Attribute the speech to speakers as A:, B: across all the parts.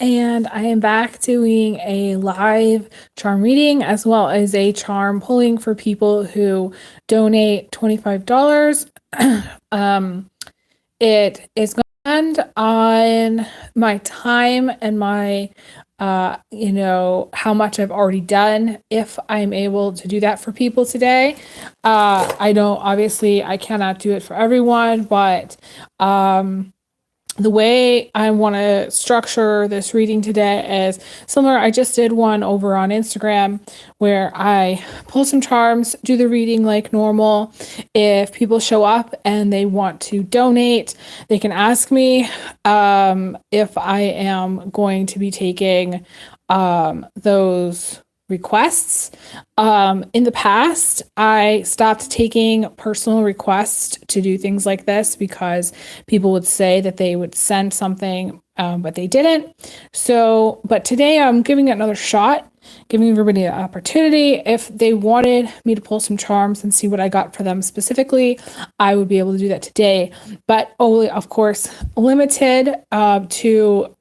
A: And I am back doing a live charm reading as well as a charm pulling for people who donate $25. It is going to depend on my time and my, how much I've already done, if I'm able to do that for people today. I don't, obviously, I cannot do it for everyone, but the way I want to structure this reading today is similar. I just did one over on Instagram where I pull some charms, do the reading like normal. If people show up and they want to donate, they can ask me if I am going to be taking those requests. In the past, I stopped taking personal requests to do things like this because people would say that they would send something, but they didn't. So, but today I'm giving it another shot, giving everybody an opportunity. If they wanted me to pull some charms and see what I got for them specifically, I would be able to do that today, but only, of course, limited to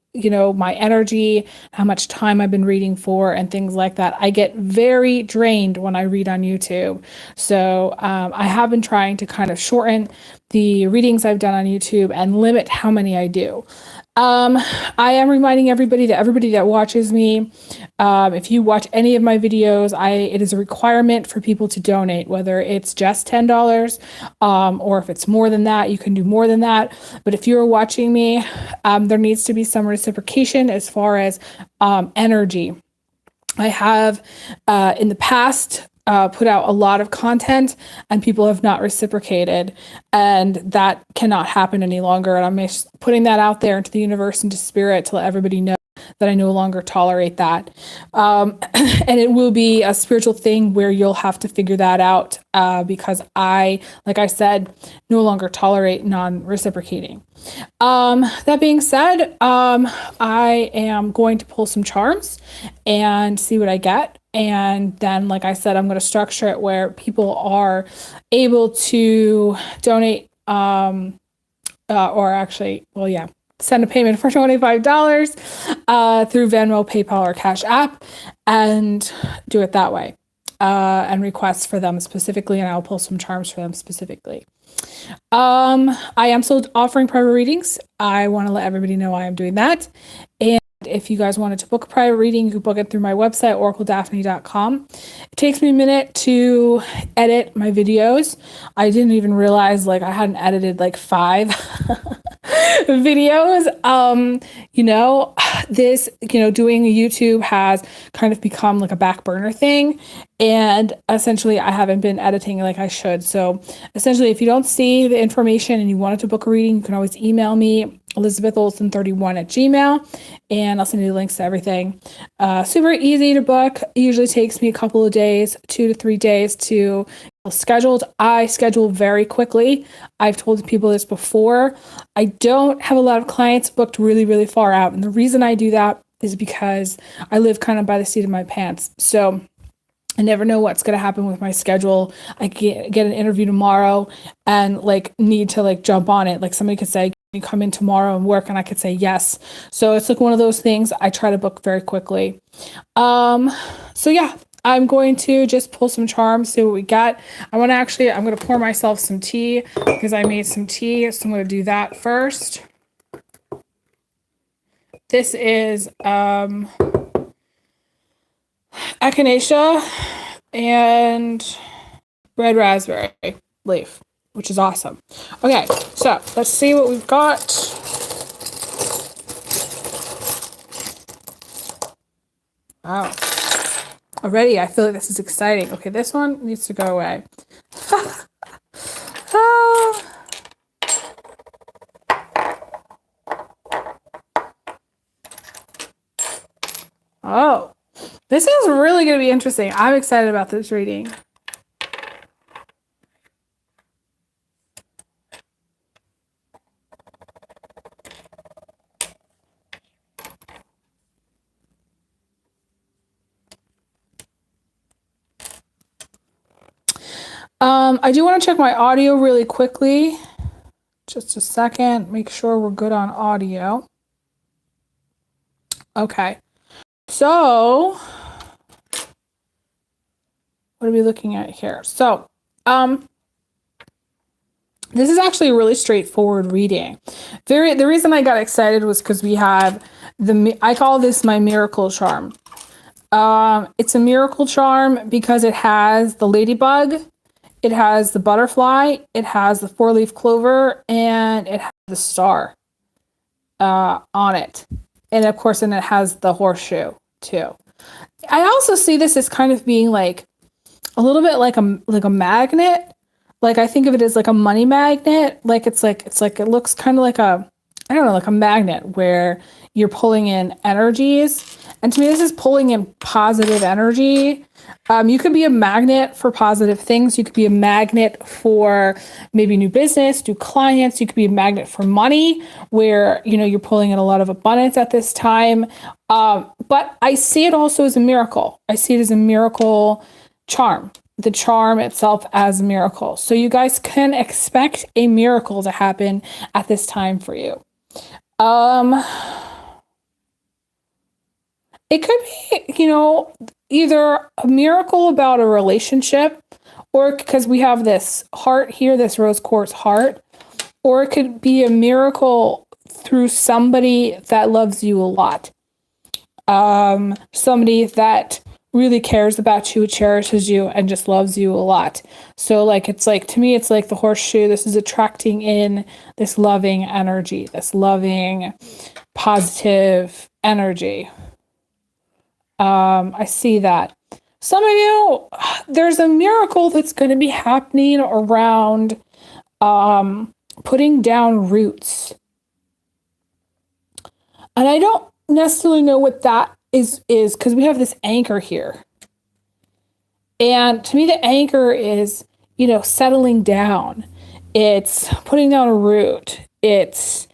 A: my energy, how much time I've been reading for, and things like that. I get very drained when I read on YouTube. So I have been trying to kind of shorten the readings I've done on YouTube and limit how many I do. I am reminding everybody that watches me, if you watch any of my videos, it is a requirement for people to donate, whether it's just $10, or if it's more than that, you can do more than that. But if you're watching me, there needs to be some reciprocation as far as energy. I have in the past put out a lot of content and people have not reciprocated, and that cannot happen any longer. And I'm just putting that out there into the universe, into spirit, to let everybody know that I no longer tolerate that. And it will be a spiritual thing where you'll have to figure that out, because like I said, no longer tolerate non-reciprocating. That being said, I am going to pull some charms and see what I get. And then, like I said, I'm going to structure it where people are able to donate, or actually, well, yeah, send a payment for $25 through Venmo, PayPal, or Cash App, and do it that way, and request for them specifically, and I'll pull some charms for them specifically. I am still offering private readings. I want to let everybody know I am doing that. And if you guys wanted to book a private reading, you can book it through my website, oracledaphne.com. It takes me a minute to edit my videos. I didn't even realize I hadn't edited 5 videos. Doing YouTube has kind of become a back burner thing. And essentially I haven't been editing like I should. So essentially, if you don't see the information and you wanted to book a reading, you can always email me, elizabetholson31@gmail.com, and I'll send you the links to everything. Super easy to book. It usually takes me a couple of days, 2 to 3 days to scheduled. I schedule very quickly. I've told people this before. I don't have a lot of clients booked really, really far out. And the reason I do that is because I live kind of by the seat of my pants. So I never know what's going to happen with my schedule. I get an interview tomorrow and need to jump on it. Somebody could say, "You come in tomorrow and work," and I could say yes. So it's one of those things I try to book very quickly. So yeah, I'm going to just pull some charms, see what we got. I'm going to pour myself some tea because I made some tea. So I'm going to do that first. This is echinacea and red raspberry leaf, which is awesome. Okay, so let's see what we've got. Wow. Already, I feel like this is exciting. Okay, this one needs to go away. Oh, this is really going to be interesting. I'm excited about this reading. I do want to check my audio really quickly. Just a second. Make sure we're good on audio. Okay. So what are we looking at here? So, this is actually a really straightforward reading. The reason I got excited was because we have I call this my miracle charm. It's a miracle charm because it has the ladybug, it has the butterfly, it has the 4-leaf clover, and it has the star on it. And of course, and it has the horseshoe too. I also see this as kind of being like a little bit like a magnet. Like I think of it as like a money magnet. Like it looks kind of like I don't know, like a magnet where you're pulling in energies. And to me, this is pulling in positive energy. You could be a magnet for positive things. You could be a magnet for maybe new business, new clients. You could be a magnet for money where, you know, you're pulling in a lot of abundance at this time. But I see it also as a miracle. I see it as a miracle charm, the charm itself as a miracle. So you guys can expect a miracle to happen at this time for you. It could be, you know, either a miracle about a relationship, or because we have this heart here, this rose quartz heart, or it could be a miracle through somebody that loves you a lot. Somebody that really cares about you, cherishes you, and just loves you a lot. So like, it's like, to me, it's like the horseshoe. This is attracting in this loving energy, this loving, positive energy. I see that. Some of you, there's a miracle that's going to be happening around putting down roots. And I don't necessarily know what that is because we have this anchor here. And to me, the anchor is, you know, settling down. It's putting down a root. It's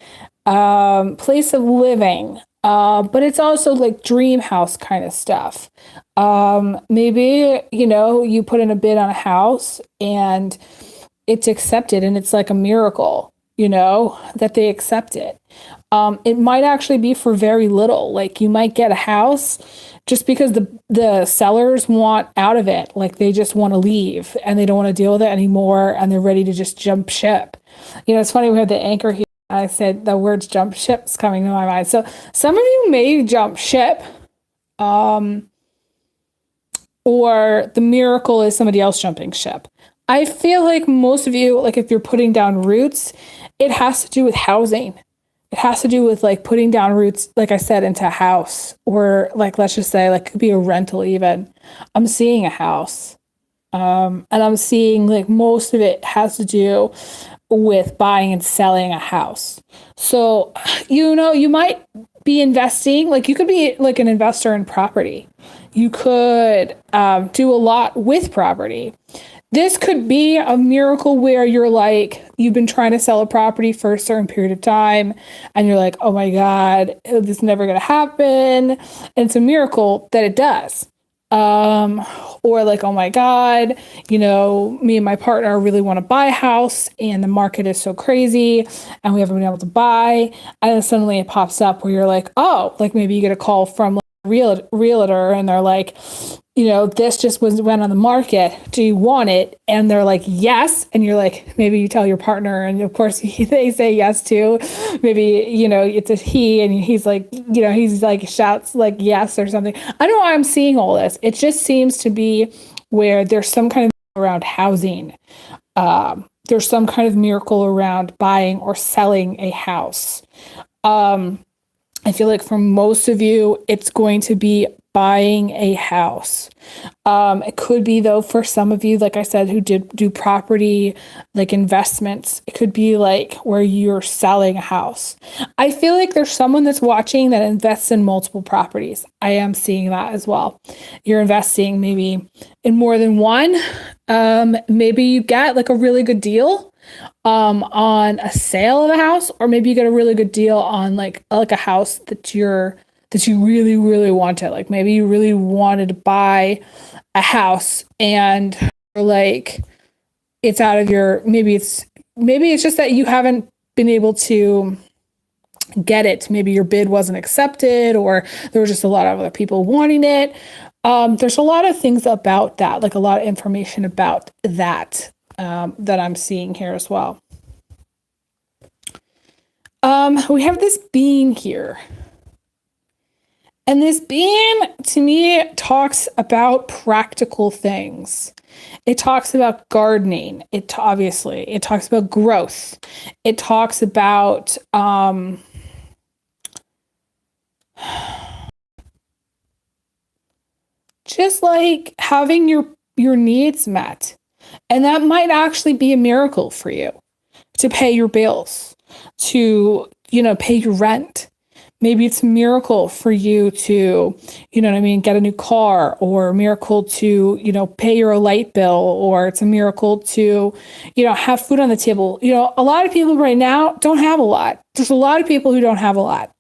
A: place of living. But it's also like dream house kind of stuff. Maybe, you know, you put in a bid on a house and it's accepted and it's like a miracle, you know, that they accept it. It might actually be for very little. Like you might get a house just because the sellers want out of it. Like they just want to leave and they don't want to deal with it anymore. And they're ready to just jump ship. You know, it's funny. We had the anchor here. I said the words jump ship's coming to my mind. So some of you may jump ship, or the miracle is somebody else jumping ship. I feel like most of you, like if you're putting down roots, it has to do with housing. It has to do with like putting down roots, like I said, into a house, or like, let's just say like it could be a rental even. I'm seeing a house. And I'm seeing like most of it has to do with buying and selling a house. So, you know, you might be investing, like you could be like an investor in property. You could do a lot with property. This could be a miracle where you're like, you've been trying to sell a property for a certain period of time and you're like, oh my God, this is never going to happen. And it's a miracle that it does. Or like, oh my God, you know, me and my partner really want to buy a house and the market is so crazy and we haven't been able to buy. And then suddenly it pops up where you're like, oh, like maybe you get a call from like a realtor and they're like, you know, this just went on the market. Do you want it? And they're like, yes. And you're like, maybe you tell your partner. And of course they say yes too. Maybe, you know, it's a he and he's like, you know, he's like shouts like yes or something. I don't know why I'm seeing all this. It just seems to be where there's some kind of around housing. There's some kind of miracle around buying or selling a house. I feel like for most of you, it's going to be buying a house. It could be though, for some of you, like I said, who do property, like investments, it could be like where you're selling a house. I feel like there's someone that's watching that invests in multiple properties. I am seeing that as well. You're investing maybe in more than one. Maybe you get like a really good deal on a sale of a house, or maybe you get a really good deal on like a house that you really, really wanted. Like maybe you really wanted to buy a house and like it's out of your, maybe it's just that you haven't been able to get it. Maybe your bid wasn't accepted, or there were just a lot of other people wanting it. There's a lot of things about that, like a lot of information about that, that I'm seeing here as well. We have this being here. And this being, to me, talks about practical things. It talks about gardening. It talks about growth. It talks about just like having your needs met. And that might actually be a miracle for you, to pay your bills, to, pay your rent. Maybe it's a miracle for you to, get a new car, or a miracle to, pay your light bill, or it's a miracle to, have food on the table. A lot of people right now don't have a lot. There's a lot of people who don't have a lot.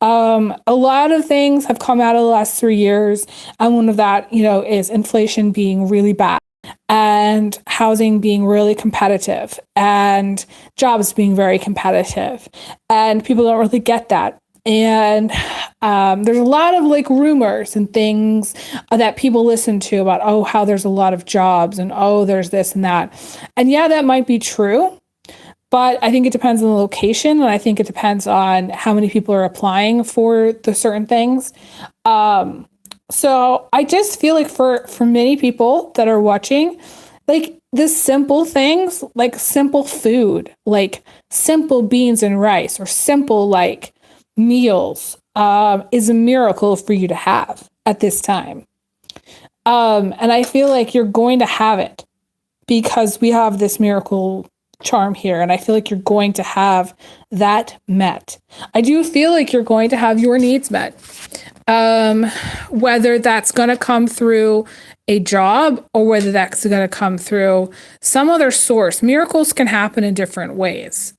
A: A lot of things have come out of the last 3 years. And one of that, is inflation being really bad, and housing being really competitive, and jobs being very competitive. And people don't really get that. And there's a lot of like rumors and things that people listen to about, how there's a lot of jobs, and there's this and that. And yeah, that might be true, but I think it depends on the location, and I think it depends on how many people are applying for the certain things. So I just feel like for many people that are watching, like the simple things, like simple food, like simple beans and rice, or simple like meals, is a miracle for you to have at this time. And I feel like you're going to have it, because we have this miracle charm here, and I feel like you're going to have that met. I do feel like you're going to have your needs met, whether that's going to come through a job, or whether that's going to come through some other source. Miracles can happen in different ways.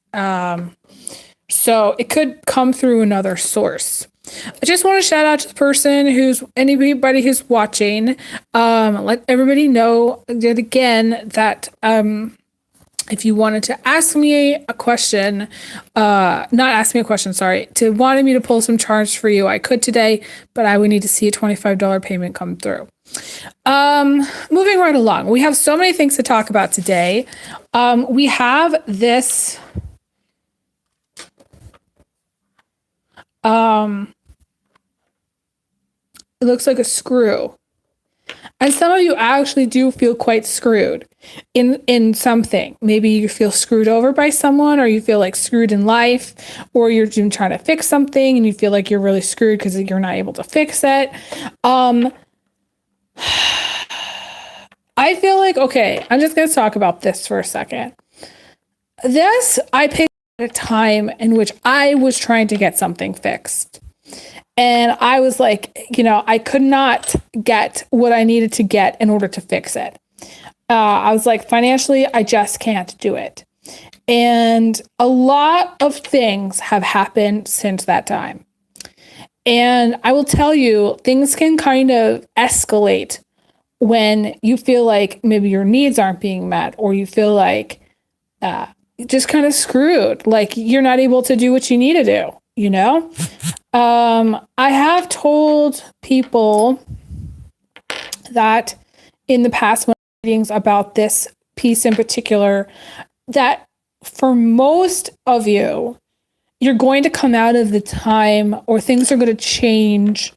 A: So it could come through another source. I just want to shout out to the person anybody who's watching. Let everybody know yet again that if you wanted to ask me a question, to wanted me to pull some charts for you, I could today, but I would need to see a $25 payment come through. Moving right along, we have so many things to talk about today. We have this. It looks like a screw. And some of you actually do feel quite screwed in something. Maybe you feel screwed over by someone, or you feel like screwed in life, or you're trying to fix something and you feel like you're really screwed because you're not able to fix it. I feel like, okay, I'm just going to talk about this for a second. I picked a time in which I was trying to get something fixed. And I was like, I could not get what I needed to get in order to fix it. I was like, financially, I just can't do it. And a lot of things have happened since that time. And I will tell you, things can kind of escalate when you feel like maybe your needs aren't being met, or you feel like just kind of screwed, like you're not able to do what you need to do, I have told people that in the past meetings about this piece in particular, that for most of you, you're going to come out of the time, or things are going to change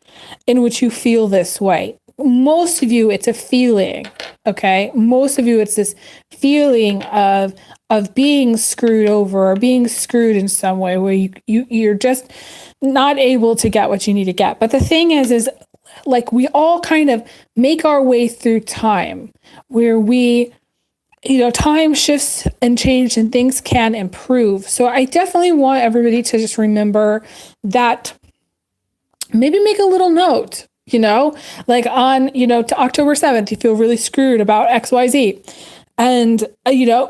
A: in which you feel this way. Most of you, it's a feeling, okay? Most of you, it's this feeling of being screwed over, or being screwed in some way, where you're just not able to get what you need to get. But the thing is like we all kind of make our way through time, where we, time shifts and change, and things can improve. So I definitely want everybody to just remember that. Maybe make a little note, like on, to October 7th, you feel really screwed about XYZ. And,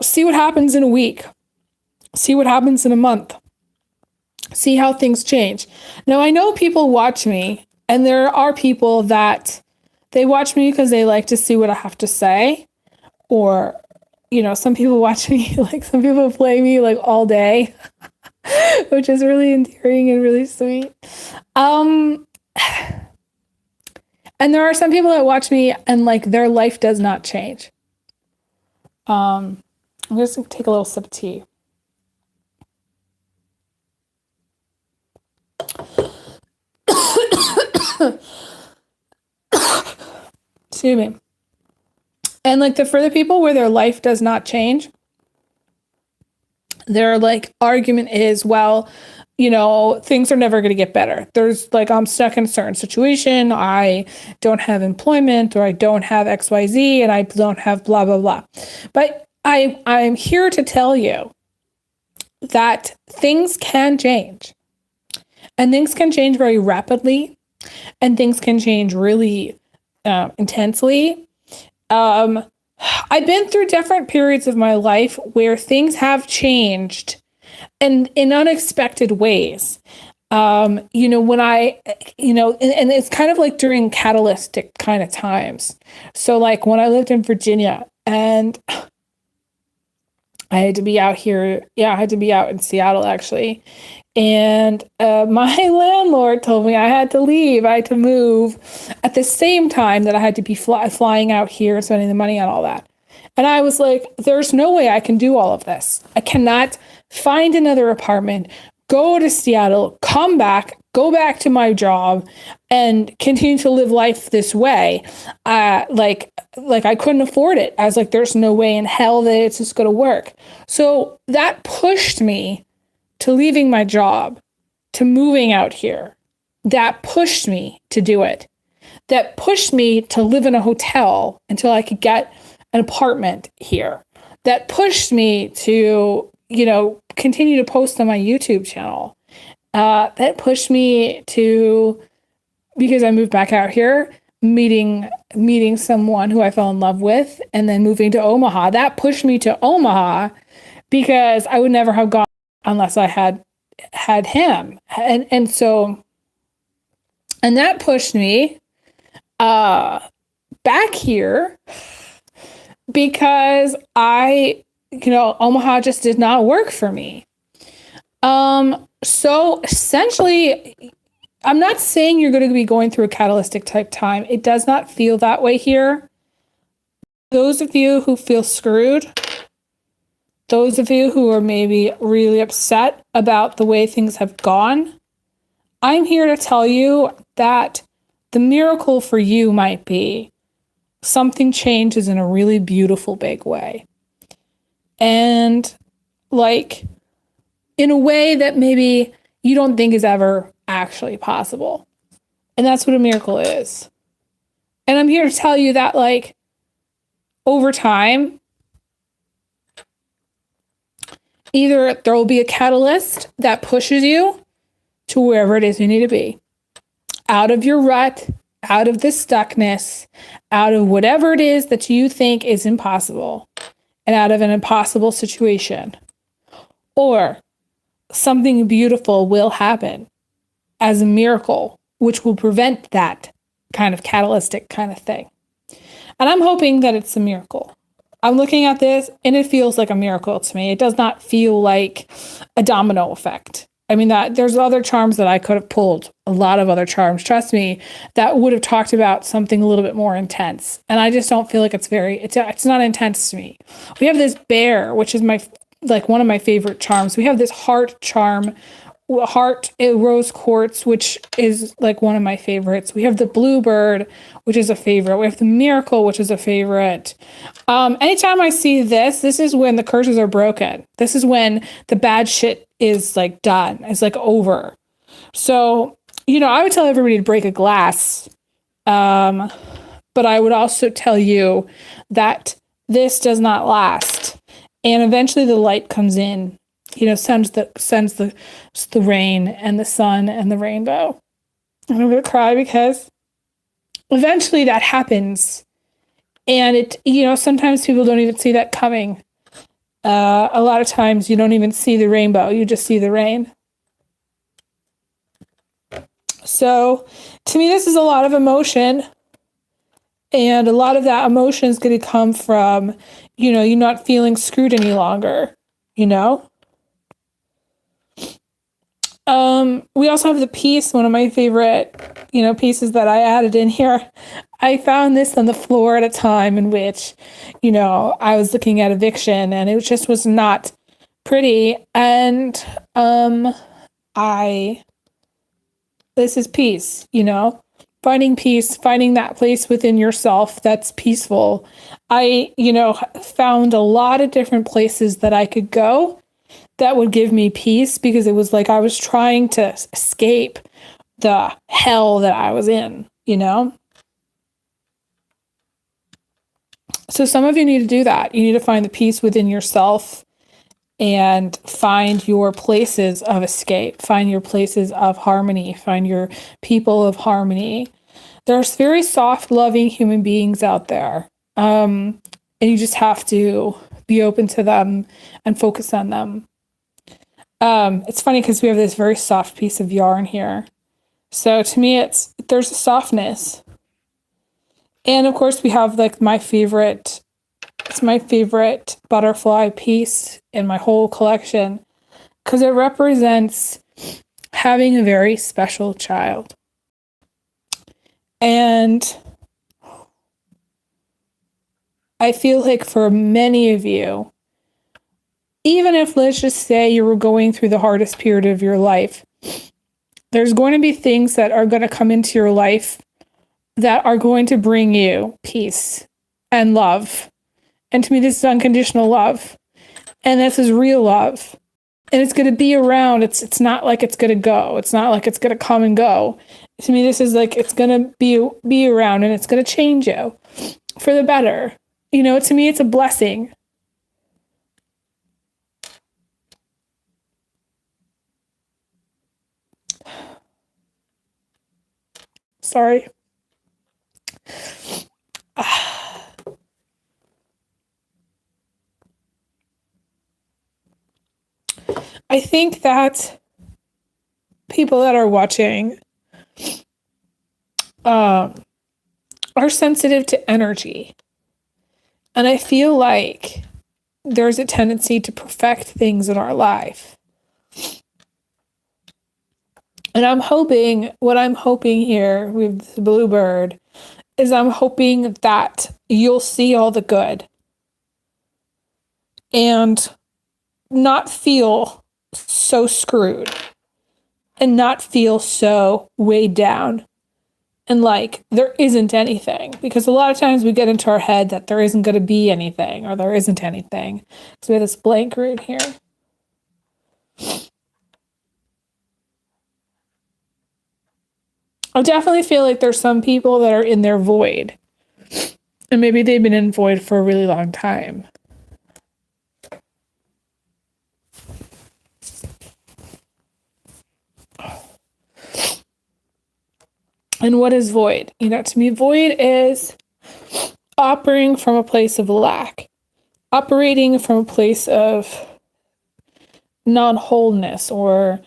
A: see what happens in a week. See what happens in a month. See how things change. Now, I know people watch me, and there are people that they watch me because they like to see what I have to say. Or, some people watch me, like some people play me like all day. which is really endearing and really sweet. And there are some people that watch me and like their life does not change. I'm just gonna take a little sip of tea. Excuse me. And like for the people where their life does not change, their like argument is, well, you know, things are never going to get better. There's like, I'm stuck in a certain situation. I don't have employment, or I don't have XYZ, and I don't have blah, blah, blah. But I'm here to tell you that things can change, and things can change very rapidly, and things can change really intensely. I've been through different periods of my life where things have changed and in unexpected ways. You know, when I, you know, and it's kind of like during catalytic kind of times. So like when I lived in Virginia and I had to be out here. Yeah, I had to be out in Seattle actually. And my landlord told me I had to leave. I had to move at the same time that I had to be flying out here and spending the money on all that. And I was like, there's no way I can do all of this. I cannot find another apartment, go to Seattle, come back, go back to my job, and continue to live life this way. Like I couldn't afford it. I was like, there's no way in hell that it's just going to work. So that pushed me to leaving my job, to moving out here. That pushed me to do it. That pushed me to live in a hotel until I could get an apartment here. That pushed me to, you know, continue to post on my YouTube channel. That pushed me to, because I moved back out here, meeting someone who I fell in love with, and then moving to Omaha. That pushed me to Omaha because I would never have gone unless I had him. And so, and that pushed me back here because Omaha just did not work for me. So essentially, I'm not saying you're going to be going through a catalytic type time. It does not feel that way here. Those of you who feel screwed, those of you who are maybe really upset about the way things have gone, I'm here to tell you that the miracle for you might be something changes in a really beautiful, big way. And like in a way that maybe you don't think is ever actually possible. And that's what a miracle is. And I'm here to tell you that like over time, either there will be a catalyst that pushes you to wherever it is you need to be, out of your rut, out of the stuckness, out of whatever it is that you think is impossible, and out of an impossible situation. Or something beautiful will happen as a miracle, which will prevent that kind of catalytic kind of thing. And I'm hoping that it's a miracle. I'm looking at this and it feels like a miracle to me. It does not feel like a domino effect. I mean, that there's other charms that I could have pulled, a lot of other charms, trust me, that would have talked about something a little bit more intense. And I just don't feel like it's not intense to me. We have this bear, which is one of my favorite charms. We have this heart charm, rose quartz, which is like one of my favorites. We have the bluebird, which is a favorite. We have the miracle, which is a favorite. Anytime I see this is when the curses are broken. This is when the bad shit is like done. It's like over. So, I would tell everybody to break a glass. But I would also tell you that this does not last. And eventually the light comes in, sends the rain and the sun and the rainbow. And I'm going to cry because eventually that happens. And sometimes people don't even see that coming. A lot of times you don't even see the rainbow. You just see the rain. So to me, this is a lot of emotion. And a lot of that emotion is going to come from, you not feeling screwed any longer, We also have the piece, one of my favorite, pieces that I added in here. I found this on the floor at a time in which, I was looking at eviction and it just was not pretty. And this is peace, finding peace, finding that place within yourself that's peaceful. I, found a lot of different places that I could go that would give me peace, because it was like I was trying to escape the hell that I was in, So some of you need to do that. You need to find the peace within yourself and find your places of escape, find your places of harmony, find your people of harmony. There's very soft, loving human beings out there. And you just have to be open to them and focus on them. It's funny because we have this very soft piece of yarn here. So to me, there's a softness. And of course we have like it's my favorite butterfly piece in my whole collection, because it represents having a very special child. And I feel like for many of you, even if, let's just say, you were going through the hardest period of your life, there's going to be things that are going to come into your life that are going to bring you peace and love. And to me, this is unconditional love. And this is real love. And it's going to be around. It's not like it's going to go. It's not like it's going to come and go. To me, this is like it's going to be around, and it's going to change you for the better. To me, it's a blessing. Sorry. I think that people that are watching are sensitive to energy. And I feel like there's a tendency to perfect things in our life. And what I'm hoping here with the bluebird is I'm hoping that you'll see all the good and not feel so screwed and not feel so weighed down and like there isn't anything, because a lot of times we get into our head that there isn't going to be anything or there isn't anything. So we have this blank root here. I definitely feel like there's some people that are in their void, and maybe they've been in void for a really long time. And what is void? To me, void is operating from a place of lack, operating from a place of non-wholeness or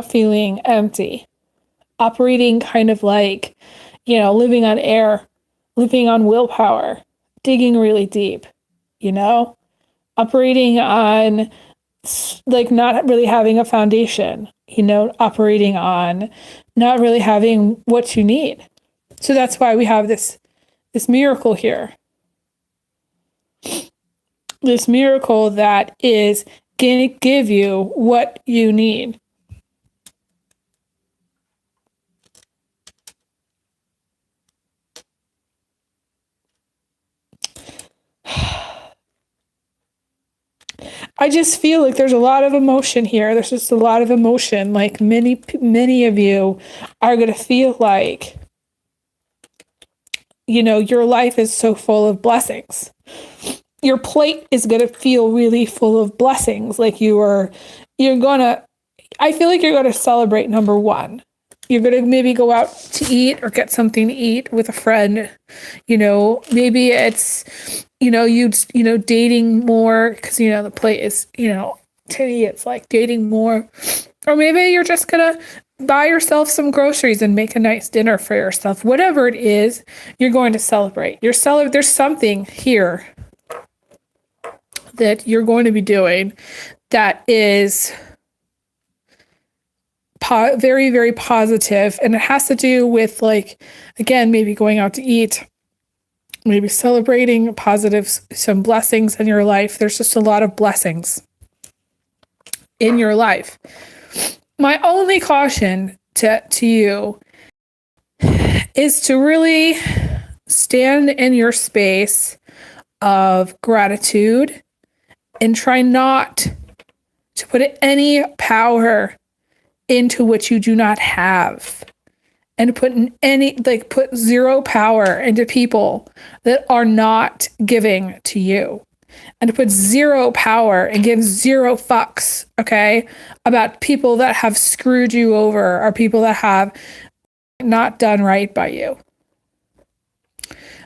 A: feeling empty, operating kind of like, living on air, living on willpower, digging really deep, operating on like not really having a foundation, operating on not really having what you need. So that's why we have this miracle here. This miracle that is going to give you what you need. I just feel like there's a lot of emotion here. There's just a lot of emotion. Like many of you are going to feel like, your life is so full of blessings. Your plate is going to feel really full of blessings. Like I feel like you're going to celebrate number one. You're going to maybe go out to eat or get something to eat with a friend. Maybe it's, you dating more because, the plate is, to me, it's like dating more. Or maybe you're just going to buy yourself some groceries and make a nice dinner for yourself. Whatever it is, you're going to celebrate. There's something here that you're going to be doing that is very, very positive, and it has to do with, like, again, maybe going out to eat, maybe celebrating positives, some blessings in your life. There's just a lot of blessings in your life. My only caution to you is to really stand in your space of gratitude and try not to put any power into what you do not have, and to put zero power into people that are not giving to you, and to put zero power and give zero fucks, okay, about people that have screwed you over or people that have not done right by you.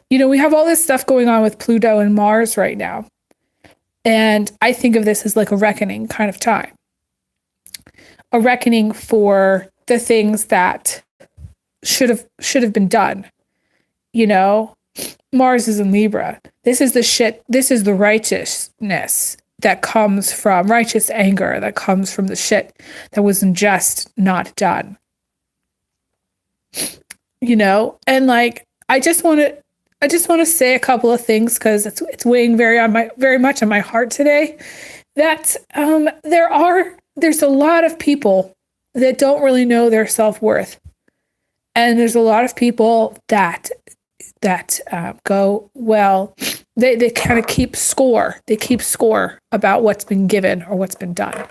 A: You know, we have all this stuff going on with Pluto and Mars right now. And I think of this as like a reckoning kind of time. A reckoning for the things that should have been done. You know, Mars is in Libra. This is the shit. This is the righteousness that comes from righteous anger, that comes from the shit that wasn't just not done. You know, and like, I just want to say a couple of things because it's weighing very much on my heart today. That there's a lot of people that don't really know their self-worth, and there's a lot of people that go, well, they kind of keep score. They keep score about what's been given or what's been done.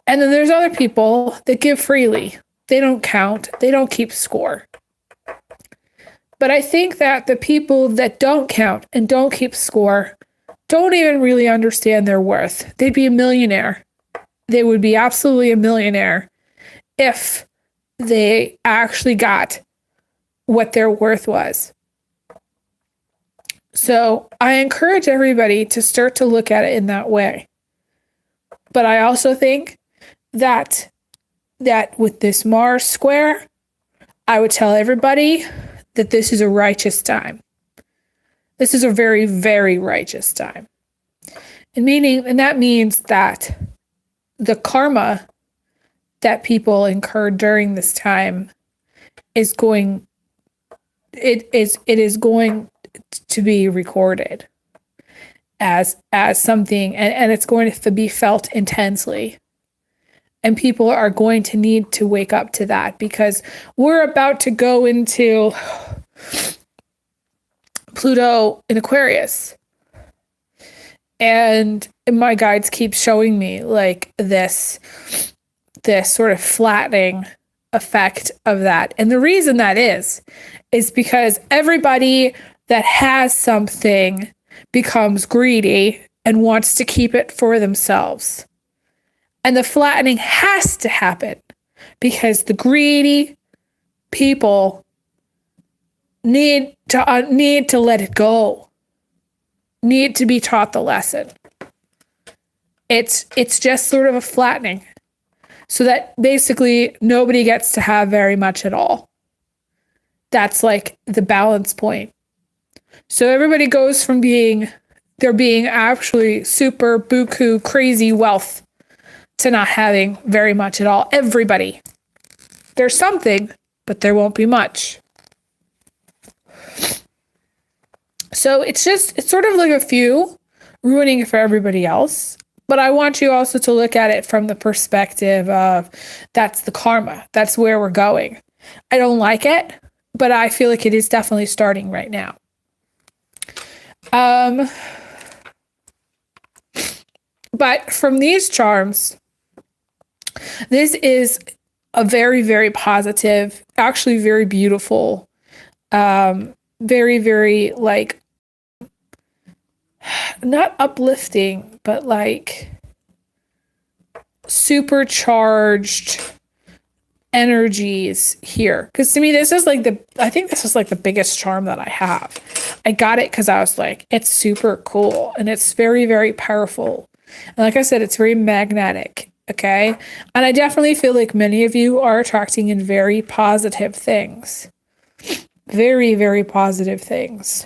A: And then there's other people that give freely. They don't count. They don't keep score. But I think that the people that don't count and don't keep score don't even really understand their worth. They'd be a millionaire. They would be absolutely a millionaire if they actually got what their worth was. So I encourage everybody to start to look at it in that way. But I also think that with this Mars square, I would tell everybody that this is a righteous time. This is a very, very righteous time. And that means that the karma that people incur during this time is going to be recorded as something, and it's going to be felt intensely. And people are going to need to wake up to that, because we're about to go into Pluto in Aquarius. And my guides keep showing me like this sort of flattening effect of that. And the reason that is because everybody that has something becomes greedy and wants to keep it for themselves. And the flattening has to happen because the greedy people need to let it go, need to be taught the lesson. It's just sort of a flattening so that basically nobody gets to have very much at all. That's like the balance point. So everybody goes from being actually super buku crazy wealth to not having very much at all. Everybody. There's something, but there won't be much. So it's sort of like a few ruining it for everybody else. But I want you also to look at it from the perspective of that's the karma. That's where we're going. I don't like it, but I feel like it is definitely starting right now. But from these charms, this is a very, very positive, actually very beautiful, very, very like, not uplifting, but like supercharged energies here. Because to me, I think this is like the biggest charm that I have. I got it because I was like, it's super cool and it's very, very powerful. And like I said, it's very magnetic. Okay. And I definitely feel like many of you are attracting in very positive things. Very, very positive things.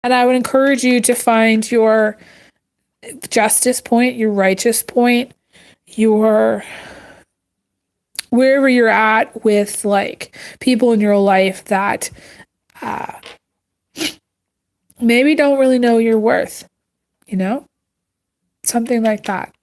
A: And I would encourage you to find your justice point, your righteous point, your wherever you're at with like people in your life that maybe don't really know your worth, you know, something like that.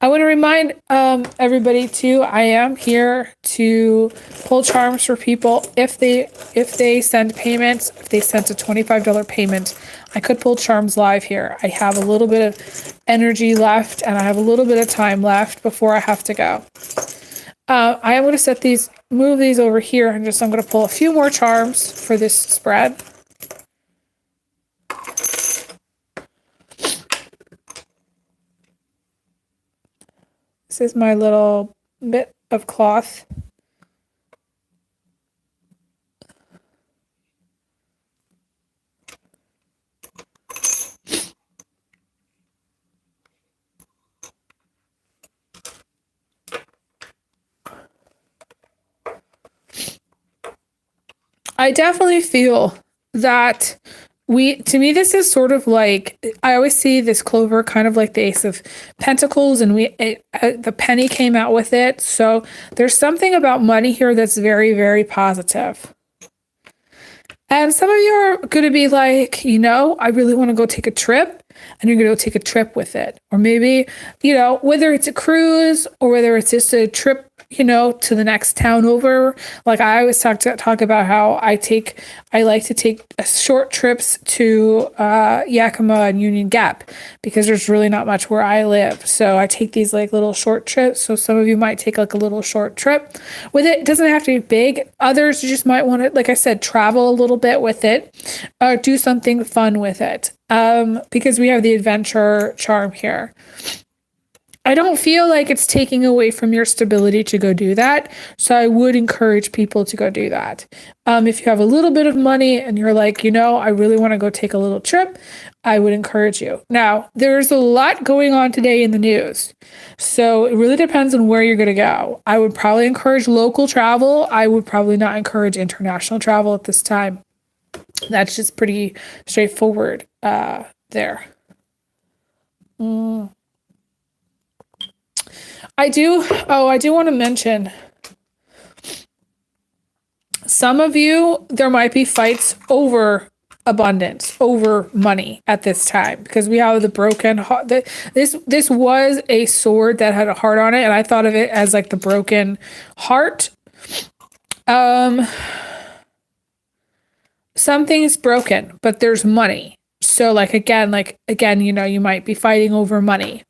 A: I want to remind everybody too, I am here to pull charms for people. If they send payments, if they sent a $25 payment, I could pull charms live here. I have a little bit of energy left and I have a little bit of time left before I have to go. I am going to move these over here, and I'm going to pull a few more charms for this spread. This is my little bit of cloth. I definitely feel that to me, this is sort of like, I always see this clover kind of like the Ace of Pentacles, and the penny came out with it. So there's something about money here that's very, very positive. And some of you are going to be like, I really want to go take a trip, and you're going to go take a trip with it. Or maybe, whether it's a cruise or whether it's just a trip, to the next town over. Like I always talk about how I like to take short trips to Yakima and Union Gap, because there's really not much where I live. So I take these like little short trips. So some of you might take like a little short trip with it. It doesn't have to be big. Others, you just might want to, like I said, travel a little bit with it, or do something fun with it. Because we have the adventure charm here. I don't feel like it's taking away from your stability to go do that. So I would encourage people to go do that. If you have a little bit of money and you're like, I really want to go take a little trip, I would encourage you. Now, there's a lot going on today in the news. So it really depends on where you're going to go. I would probably encourage local travel. I would probably not encourage international travel at this time. That's just pretty straightforward there. I do want to mention, some of you, there might be fights over abundance, over money at this time, because we have the broken heart. This was a sword that had a heart on it, and I thought of it as like the broken heart. Something is broken, but there's money. So again, you might be fighting over money.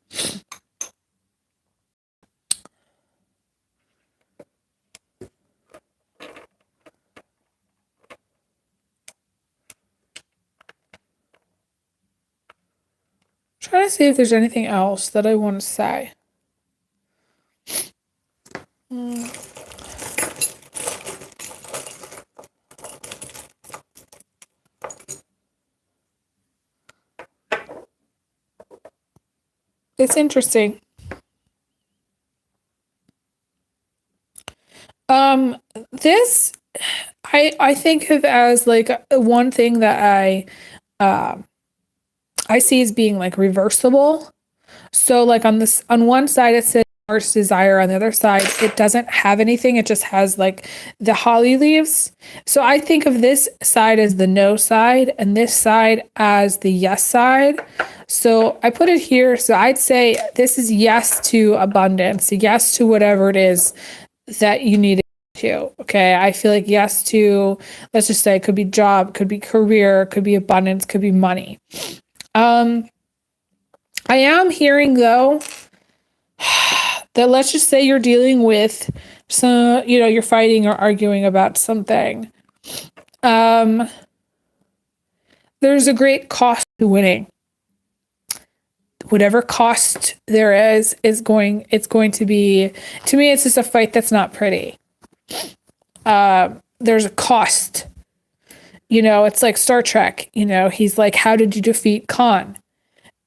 A: Trying to see if there's anything else that I want to say. It's interesting. This I think of as like one thing that I see as being like reversible. So like on one side it says heart's desire, on the other side it doesn't have anything, it just has like the holly leaves. So I think of this side as the no side and this side as the yes side. So I put it here. So I'd say this is yes to abundance, yes to whatever it is that you need to. Okay, I feel like yes to, let's just say, it could be job, could be career, could be abundance, could be money. I am hearing though that, let's just say you're dealing with some, you're fighting or arguing about something. There's a great cost to winning. Whatever cost there is going to be, to me, it's just a fight that's not pretty. There's a cost. It's like Star Trek, he's like, how did you defeat Khan?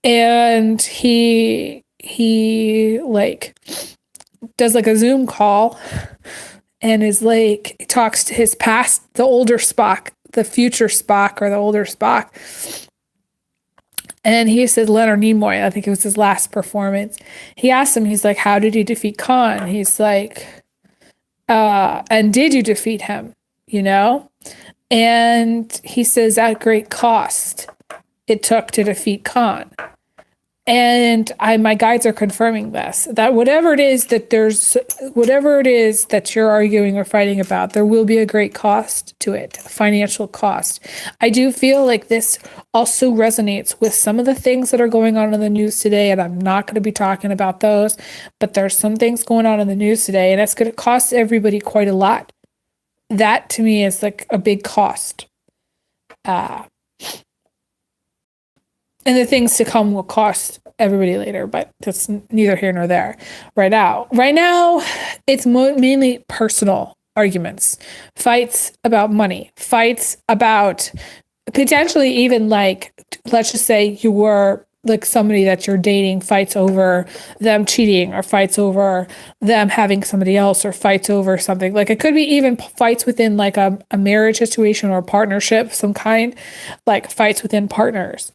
A: And he like does like a Zoom call and is like, talks to his past, the older Spock, the future Spock, or the older Spock. And he said, Leonard Nimoy, I think it was his last performance. He asked him, he's like, how did he defeat Khan? He's like, And did you defeat him? You know? And he says, at great cost it took to defeat Khan. And my guides are confirming this, that whatever it is that you're arguing or fighting about, there will be a great cost to it, financial cost. I do feel like this also resonates with some of the things that are going on in the news today, and I'm not going to be talking about those, but there's some things going on in the news today, and it's going to cost everybody quite a lot. That to me is like a big cost. And the things to come will cost everybody later, but that's neither here nor there right now. Right now, it's mainly personal arguments, fights about money, fights about potentially even like, let's just say you were like somebody that you're dating, fights over them cheating, or fights over them having somebody else, or fights over something. Like it could be even fights within like a marriage situation or a partnership of some kind, like fights within partners.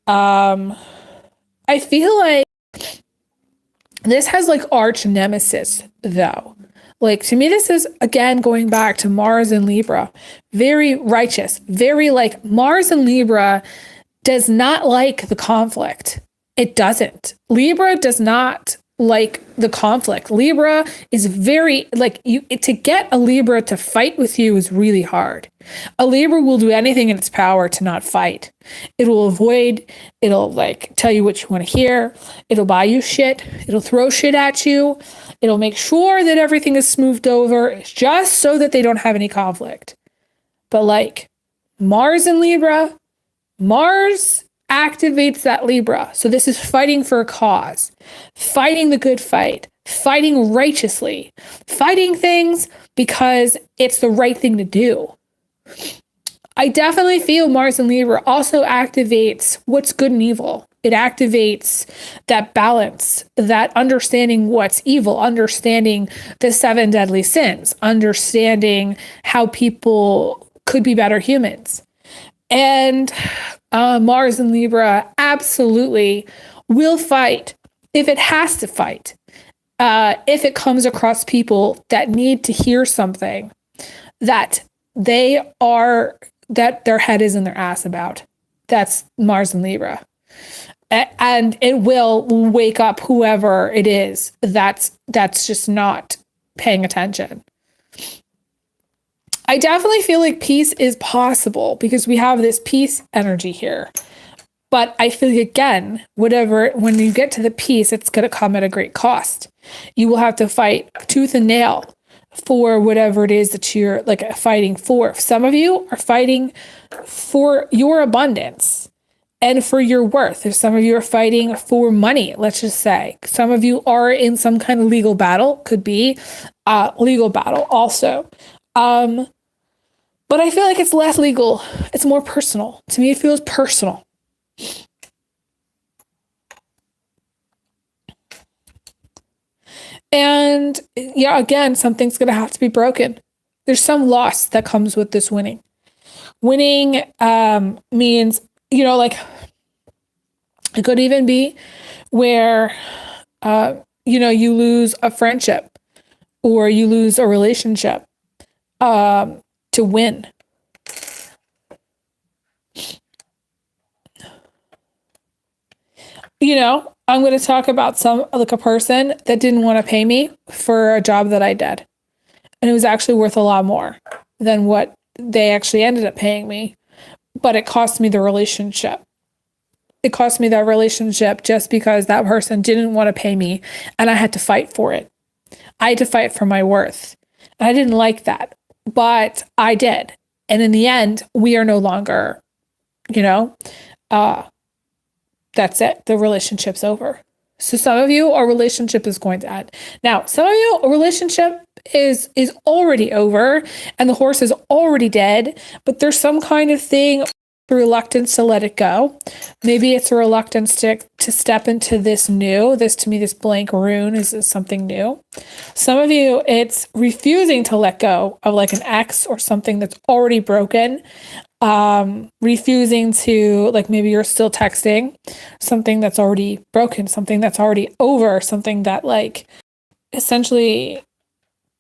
A: I feel like this has like arch nemesis though. Like to me, this is again going back to Mars and Libra, very righteous, very like Mars and Libra does not like the conflict. It doesn't. Libra does not like the conflict. Libra is very like to get a Libra to fight with you is really hard. A Libra will do anything in its power to not fight. It will avoid, it'll like tell you what you want to hear. It'll buy you shit. It'll throw shit at you. It'll make sure that everything is smoothed over just so that they don't have any conflict. But like Mars and Libra, Mars activates that Libra. So this is fighting for a cause, fighting the good fight, fighting righteously, fighting things because it's the right thing to do. I definitely feel Mars and Libra also activates what's good and evil. It activates that balance, that understanding what's evil, understanding the 7 deadly sins, understanding how people could be better humans. And Mars and Libra absolutely will fight if it has to fight. If it comes across people that need to hear something that that their head is in their ass about. That's Mars and Libra. And it will wake up whoever it is that's just not paying attention. I definitely feel like peace is possible because we have this peace energy here. But I feel like, again, when you get to the peace, it's going to come at a great cost. You will have to fight tooth and nail for whatever it is that you're like fighting for. Some of you are fighting for your abundance and for your worth. If some of you are fighting for money, let's just say. Some of you are in some kind of legal battle, could be legal battle also. But I feel like it's less legal. It's more personal. To me, it feels personal. And yeah, again, something's going to have to be broken. There's some loss that comes with this winning. Winning means, like it could even be where, you lose a friendship or you lose a relationship to win. I'm going to talk about a person that didn't want to pay me for a job that I did. And it was actually worth a lot more than what they actually ended up paying me. But it cost me the relationship. It cost me that relationship just because that person didn't want to pay me and I had to fight for it. I had to fight for my worth. And I didn't like that, but I did. And in the end, we are no longer, that's it. The relationship's over. So some of you, our relationship is going to end. Now, some of you, a relationship is already over and the horse is already dead, but there's some kind of thing, reluctance to let it go. Maybe it's a reluctance to step into this new. This blank rune is something new. Some of you, it's refusing to let go of like an ex or something that's already broken. Refusing to, like, maybe you're still texting something that's already broken, something that's already over, something that like essentially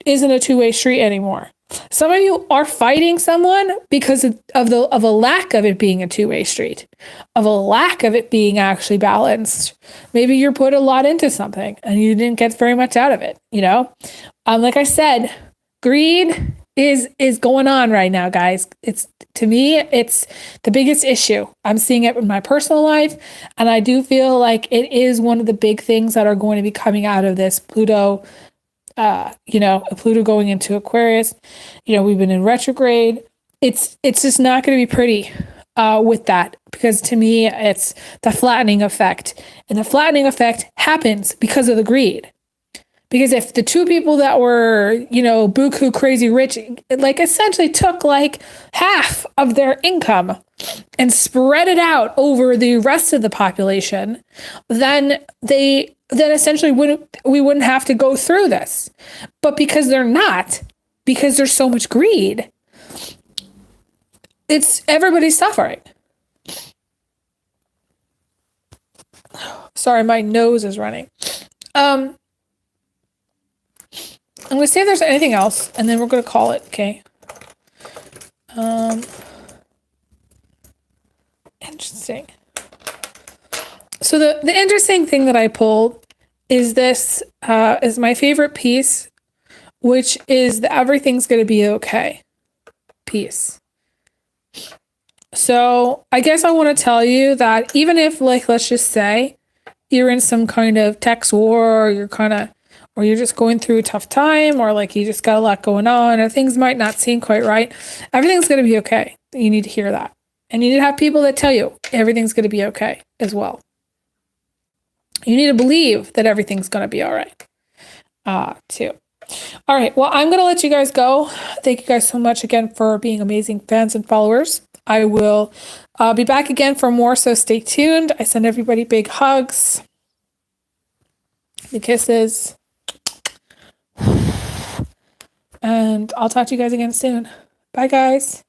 A: isn't a two-way street anymore. Some of you are fighting someone because of a lack of it being a two-way street, of a lack of it being actually balanced. Maybe you're put a lot into something and you didn't get very much out of it, you know? Like I said, greed is going on right now, guys. It's, to me, it's the biggest issue. I'm seeing it in my personal life, and I do feel like it is one of the big things that are going to be coming out of this Pluto, Pluto going into Aquarius. We've been in retrograde. It's just not going to be pretty with that, because to me, it's the flattening effect. And the flattening effect happens because of the greed. Because if the two people that were, buku crazy rich, like essentially took like half of their income and spread it out over the rest of the population, then essentially we wouldn't have to go through this. But because they're not, because there's so much greed, it's everybody's suffering. Sorry, my nose is running. I'm going to see if there's anything else, and then we're going to call it, okay? Interesting. So the interesting thing that I pulled is this, is my favorite piece, which is the everything's going to be okay piece. So I guess I want to tell you that even if, like, let's just say you're in some kind of tax war, or you're just going through a tough time, or like you just got a lot going on, or things might not seem quite right, everything's going to be okay. You need to hear that. And you need to have people that tell you everything's going to be okay as well. You need to believe that everything's going to be all right, too. All right. Well, I'm going to let you guys go. Thank you guys so much again for being amazing fans and followers. I will be back again for more, so stay tuned. I send everybody big hugs, big kisses. And I'll talk to you guys again soon. Bye, guys.